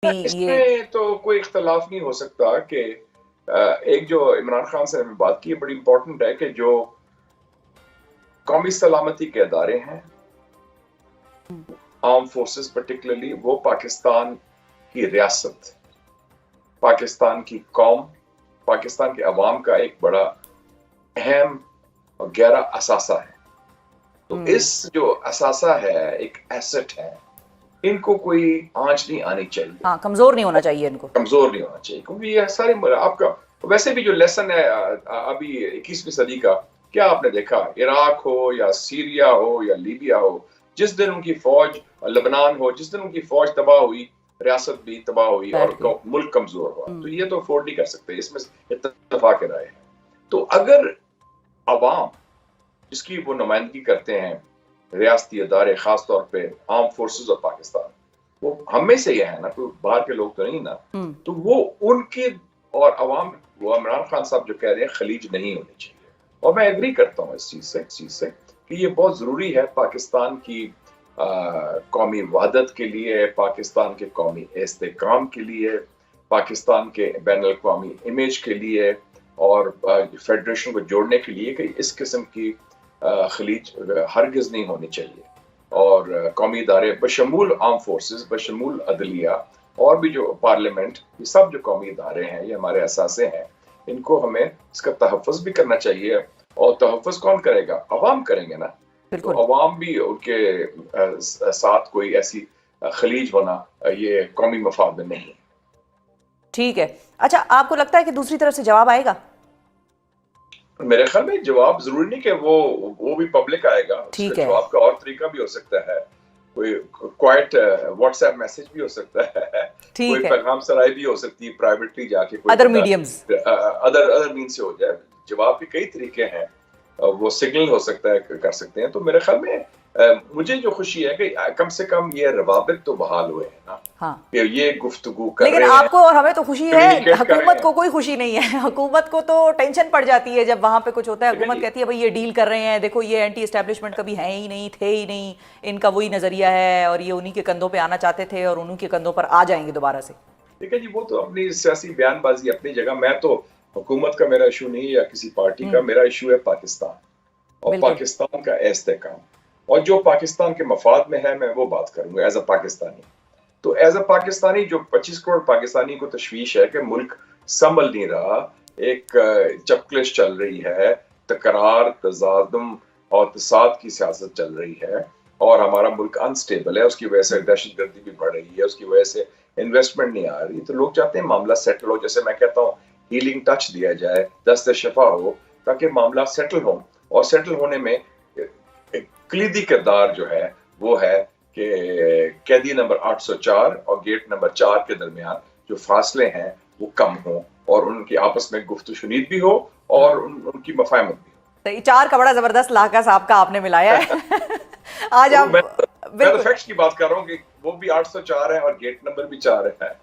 ये इसमें तो कोई इख्तलाफ नहीं हो सकता कि एक जो इमरान खान से हमें बात की बड़ी इंपॉर्टेंट है कि जो कौमी सलामती के अदारे हैं, आर्म फोर्सेस पर्टिकुलरली, वो पाकिस्तान की रियासत, पाकिस्तान की कौम, पाकिस्तान के अवाम का एक बड़ा अहम और गहरा असासा है। तो इस जो असासा है, एक एसेट है, इनको कोई आंच नहीं आनी चाहिए। हाँ, कमजोर नहीं होना चाहिए इनको, कमजोर नहीं होना चाहिए, क्योंकि ये सारे आपका वैसे भी जो लेसन है अभी 21वीं सदी का, क्या आपने देखा, इराक हो या सीरिया हो या लीबिया हो, जिस दिन उनकी फौज, लेबनान हो, जिस दिन उनकी फौज तबाह हुई, रियासत भी तबाह हुई और मुल्क कमजोर हुआ। तो ये तो अफोर्ड नहीं कर सकते, इसमें इत्तेफाक राय है। तो अगर अवाम जिसकी वो नुमाइंदगी करते हैं, रियासती अदारे, खास तौर पे आर्म फोर्सेस ऑफ पाकिस्तान, वो हम में से ही है ना, कोई बाहर के लोग तो नहीं ना, तो वो उनके और अवाम, वो इमरान खान साहब जो कह रहे हैं खलीज नहीं होनी चाहिए, और मैं एग्री करता हूँ इस चीज से कि ये बहुत जरूरी है पाकिस्तान की कौमी वहदत के लिए, पाकिस्तान के कौमी इस्तेहकाम के लिए, पाकिस्तान के बैनुल अक़वामी इमेज के लिए, और फेडरेशन को जोड़ने के लिए कि इस किस्म की खलीज हरगिज नहीं होनी चाहिए। और कौमी इदारे बशमूल आर्म फोर्सेस, बशमूल अदलिया और भी जो पार्लियामेंट, ये सब जो कौमी इदारे हैं, ये हमारे असासे हैं, इनको हमें इसका तहफ़्फ़ुज़ भी करना चाहिए। और तहफ़्फ़ुज़ कौन करेगा? अवाम करेंगे ना। तो अवाम भी उनके साथ कोई ऐसी खलीज होना ये कौमी मफाद में नहीं। ठीक है। अच्छा, आपको लगता है कि दूसरी तरफ से जवाब आएगा? मेरे ख्याल में जवाब जरूरी नहीं कि वो भी पब्लिक आएगा, उसका जवाब का और तरीका भी हो सकता है, कोई क्वाइट व्हाट्सएप मैसेज भी हो सकता है, कोई पैगाम सराय भी हो सकती है, प्राइवेटली जाके कोई अदर मीडियम्स, अदर मीन से हो जाए। जवाब के कई तरीके हैं, वो सिग्नल हो सकता है, कर सकते हैं। तो मेरे ख्याल में मुझे जो खुशी है कि कम से कम ये रवाबित तो बहाल हुए हैं ना। हाँ। ये गुफ्तगू कर लेकिन आपको और हमें तो खुशी है, हुकूमत को कोई खुशी नहीं है। हुकूमत को तो टेंशन पड़ जाती है जब वहां पे कुछ होता है। हुकूमत कहती है भाई ये डील कर रहे हैं, देखो ये एंटी एस्टेब्लिशमेंट कभी है ही नहीं, थे ही नहीं, इनका वही नजरिया है और ये उन्हीं के कंधों पे आना चाहते थे और उन्हीं के कंधों पर आ जाएंगे दोबारा से। ठीक है जी, वो तो अपनी सियासी बयानबाजी अपनी जगह। मैं तो हुकूमत का मेरा इशू नहीं या किसी पार्टी का, मेरा इशू है पाकिस्तान और पाकिस्तान का इस्तेहकाम, और जो पाकिस्तान के मफाद में है मैं वो बात करूंगा एज अ पाकिस्तानी। तो एज अ पाकिस्तानी, जो 25 करोड़ पाकिस्तानी को तशवीश है कि मुल्क संभल नहीं रहा, एक चपकलिश चल रही है, तकरार, तजादुम और तसाद की सियासत चल रही है, और हमारा मुल्क अनस्टेबल है, उसकी वजह से दहशतगर्दी भी बढ़ रही है, उसकी वजह से इन्वेस्टमेंट नहीं आ रही। तो लोग चाहते हैं मामला सेटल हो, जैसे मैं कहता हूँ हीलिंग टच दिया जाए, दस्त शफा हो, ताकि मामला सेटल हो। और सेटल होने में कलीदी किरदार जो है वो है कि कैदी नंबर 804 और गेट नंबर 4 के दरमियान जो फासले हैं वो कम हो, और उनकी आपस में गुफ्तगू शुनीद भी हो और उनकी मफाहमत भी हो। 4 का बड़ा जबरदस्त लाका साहब का आपने मिलाया है। आज आप मैं तो फैक्ट्स की बात कर रहा हूँ कि वो भी 804 है और गेट नंबर भी 4 है।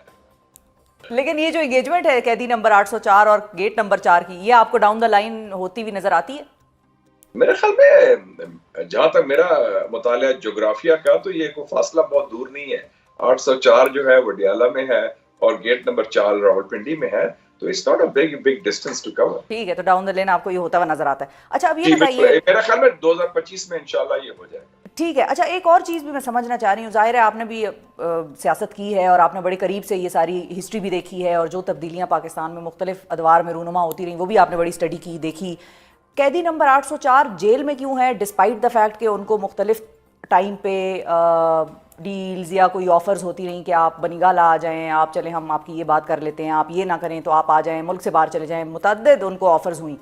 लेकिन ये जो एंगेजमेंट है कैदी नंबर 804 और गेट नंबर 4 की, ये आपको डाउन द लाइन होती हुई नजर आती है? मेरे ख्याल में जहां तक मेरा मुतालिया जोग्राफिया का, तो ये कोई फासला बहुत दूर नहीं है। 804 जो है वडियाला में है और गेट नंबर 4 रावलपिंडी में है, तो it's not a big distance to cover. ठीक है, तो डाउन द लाइन आपको ये होता हुआ नजर आता है। अच्छा, अब ये बताइए, मेरा ख्याल में 2025 में इंशाल्लाह ये हो जाएगा। ठीक है। अच्छा, एक और चीज़ भी मैं समझना चाह रही हूँ, जाहिर है आपने भी सियासत की है और आपने बड़े करीब से ये सारी हिस्ट्री भी देखी है, और जो तब्दीलियाँ पाकिस्तान में मुख्तलिफ अदवार में रूनुमा होती रही वो भी आपने बड़ी स्टडी की, देखी। कैदी नंबर 804 जेल में क्यों है, डिस्पाइट द फैक्ट कि उनको मुख्तलिफ टाइम पे डील्स या कोई ऑफर्स होती रही कि आप बनीगाला आ जाएं, आप चलें हम आपकी ये बात कर लेते हैं, आप ये ना करें तो आप आ जाएं, मुल्क से बाहर चले जाएं, मुतअद्दिद उनको ऑफर्स हुई।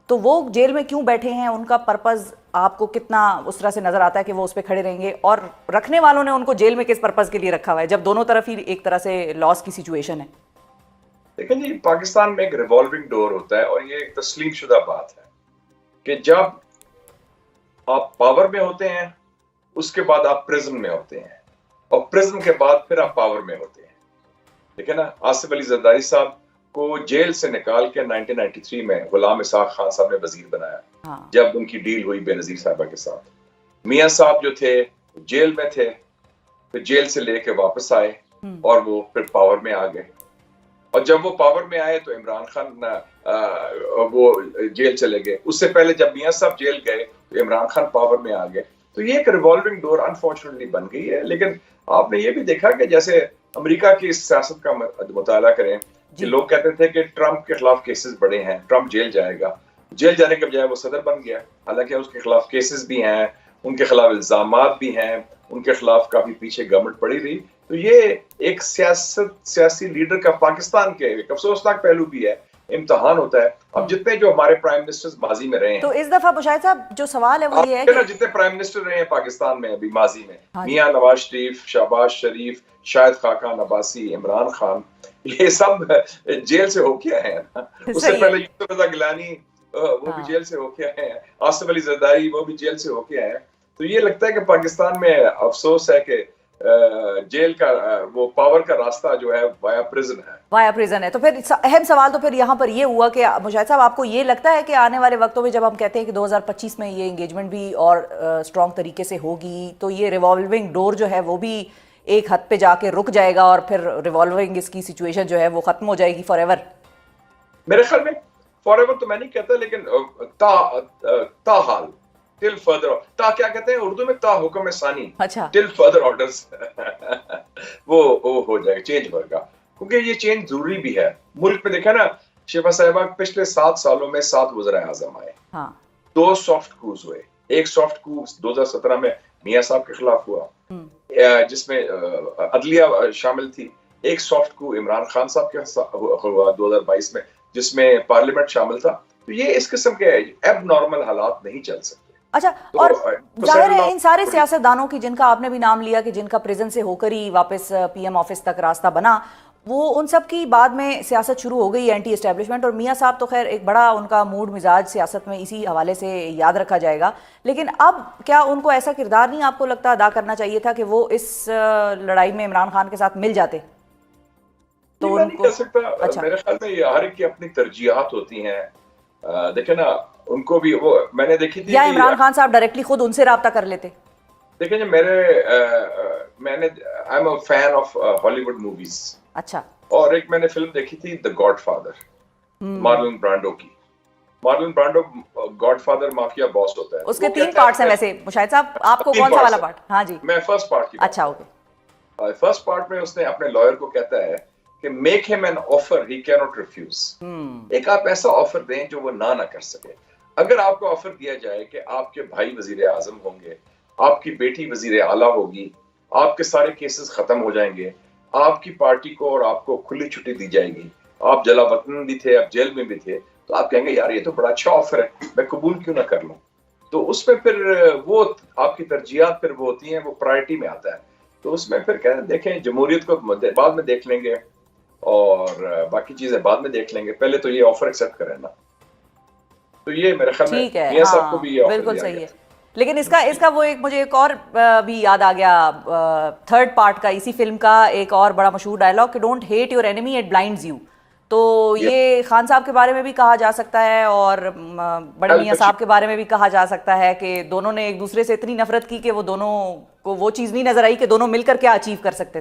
तो वो जेल में क्यों बैठे हैं, उनका पर्पज़ आपको कितना उस तरह से नज़र आता है कि वो उस पर खड़े रहेंगे, और रखने वालों ने उनको जेल में किस पर्पज़ के लिए रखा हुआ है जब दोनों तरफ ही एक तरह से लॉस की सिचुएशन है? लेकिन जी, पाकिस्तान में एक रिवॉल्विंग डोर होता है, और ये एक तस्लीम शुदा बात है कि जब आप पावर में होते हैं उसके बाद आप प्रिजन में होते हैं, और प्रिजन के बाद फिर आप पावर में होते हैं। ठीक है ना। आसिफ अली जरदारी साहब को जेल से निकाल के 1993 में गुलाम इसहाक खान साहब ने वजीर बनाया। हाँ। जब उनकी डील हुई बेनजीर साहबा के साथ। मियां साहब जो थे जेल में थे, फिर जेल से लेके वापस आए, اور وہ پھر پاور میں آ گئے. اور جب وہ پاور میں آئے تو عمران خان وہ جیل چلے گئے. اس سے پہلے جب میاں صاحب جیل گئے تو عمران خان پاور میں آ گئے. تو یہ ایک ریوالونگ ڈور انفارچونیٹلی بن گئی ہے. لیکن آپ نے یہ بھی دیکھا کہ جیسے امریکہ کی سیاست کا مطالعہ کریں کہ لوگ کہتے تھے کہ ٹرمپ کے خلاف کیسز بڑے ہیں, ٹرمپ جیل جائے گا. جیل جانے کے بجائے وہ صدر بن گیا, حالانکہ اس کے خلاف کیسز بھی ہیں, ان کے خلاف الزامات بھی ہیں, ان کے خلاف کافی پیچھے گورنمنٹ پڑی رہی. تو یہ ایک سیاسی لیڈر کا پاکستان کے ایک افسوسناک پہلو بھی ہے, امتحان ہوتا ہے. اب جتنے جو ہمارے پرائم منسٹر ماضی میں رہے ہیں, تو اس دفعہ مشاہد صاحب جو سوال ہے وہ یہ ہے کہ جتنے پرائم منسٹر رہے ہیں پاکستان میں ابھی ماضی میں, میاں نواز شریف, شہباز شریف, شاہد خاقان عباسی, عمران خان, یہ سب جیل سے ہو کے آئے ہیں. اس سے پہلے یوسف رضا گیلانی وہ بھی جیل سے ہو کے آئے ہیں, آصف علی زرداری وہ بھی جیل سے ہو کے آئے ہیں. تو یہ لگتا ہے کہ پاکستان میں افسوس ہے کہ جیل کا وہ پاور کا راستہ جو ہے وایا پریزن ہے. وایا پریزن ہے. تو پھر اہم سوال تو پھر یہاں پر یہ ہوا کہ مشاہد صاحب آپ کو یہ لگتا ہے کہ آنے والے وقتوں میں جب ہم کہتے ہیں کہ 2025 میں یہ انگیجمنٹ بھی اور اسٹرانگ طریقے سے ہوگی, تو یہ ریوالونگ ڈور جو ہے وہ بھی ایک حد پہ جا کے رک جائے گا اور پھر ریوالونگ اس کی سچویشن جو ہے وہ ختم ہو جائے گی فار ایور؟ میرے خیال میں فار ایور تو میں نہیں کہتا, لیکن تاحال ٹل فردر, تا کیا کہتے ہیں اردو میں, تا حکم ثانی, ٹل فردر آرڈرز وہ ہو جائے گا, چینج ہوئے گا. کیونکہ یہ چینج ضروری بھی ہے. ملک میں دیکھا نا شفا صاحبہ, پچھلے 7 سالوں میں 7 وزراء اعظم آئے, 2 سافٹ کوز ہوئے. ایک سافٹ کو 2017 میں میاں صاحب کے خلاف ہوا جس میں عدلیہ شامل تھی. ایک سافٹ کو عمران خان صاحب کے ہوا 2022 میں جس میں پارلیمنٹ شامل تھا. تو یہ اس قسم کے ایب نارمل حالات نہیں چل سکتے. اچھا, اور ظاہر ہے ان سارے سیاستدانوں کی جن کا آپ نے بھی نام لیا کہ جن کا پریزن سے ہو کر ہی واپس پی ایم آفس تک راستہ بنا, وہ ان سب کی بعد میں سیاست شروع ہو گئی اینٹی اسٹیبلشمنٹ. اور میاں صاحب تو خیر ایک بڑا ان کا موڈ مزاج سیاست میں اسی حوالے سے یاد رکھا جائے گا. لیکن اب کیا ان کو ایسا کردار نہیں آپ کو لگتا ادا کرنا چاہیے تھا کہ وہ اس لڑائی میں عمران خان کے ساتھ مل جاتے؟ تو میں نہیں کہہ سکتا. میرے خیال میں ہر ایک کی اپنی ترجیحات ہوتی ہیں. دیکھیں نا, ان کو بھی وہ میں نے دیکھی تھی, یا عمران خان صاحب ڈائریکٹلی خود ان سے رابطہ کر لیتے. دیکھیں جی, میں نے I am a fan of ہالی ووڈ موویز. اچھا. اور ایک میں نے فلم دیکھی تھی the God father, Marlene Brando کی. Marlene Brando God father mafia باس ہوتا ہے. اس کے 3 پارٹس ہیں ویسے مشاہد صاحب, آپ کو کون سا والا پارٹ؟ ہاں جی, میں فرسٹ پارٹ کی. اچھا اوکے. فرسٹ پارٹ میں اس نے اپنے لائر کو کہتا ہے کہ make him an offer he can not refuse. ایک آپ ایسا آفر دیں جو وہ نہ کر سکے. اگر آپ کو آفر دیا جائے کہ آپ کے بھائی وزیر اعظم ہوں گے, آپ کی بیٹی وزیر اعلیٰ ہوگی, آپ کے سارے کیسز ختم ہو جائیں گے, آپ کی پارٹی کو اور آپ کو کھلی چھٹی دی جائے گی, آپ جلا وطن بھی تھے, آپ جیل میں بھی تھے, تو آپ کہیں گے یار یہ تو بڑا اچھا آفر ہے, میں قبول کیوں نہ کر لوں. تو اس میں پھر وہ آپ کی ترجیحات پھر وہ ہوتی ہیں, وہ پرائرٹی میں آتا ہے. تو اس میں پھر کہتے ہیں دیکھیں جمہوریت کو بعد میں دیکھ لیں گے اور باقی چیزیں بعد میں دیکھ لیں گے, پہلے تو یہ آفر ایکسپٹ کریں نا. تو یہ میرے خیال میں میاں صاحب کو بھی یہ آفر بالکل صحیح ہے. لیکن اس کا وہ ایک مجھے ایک اور بھی یاد آ گیا, 3rd پارٹ کا اسی فلم کا ایک اور بڑا مشہور ڈائلاگ کہ don't hate your enemy it blinds you. تو یہ خان صاحب کے بارے میں بھی کہا جا سکتا ہے اور بڑے میاں صاحب کے بارے میں بھی کہا جا سکتا ہے کہ دونوں نے ایک دوسرے سے اتنی نفرت کی کہ وہ دونوں کو وہ چیز نہیں نظر آئی کہ دونوں مل کر کیا اچیو کر سکتے تھے.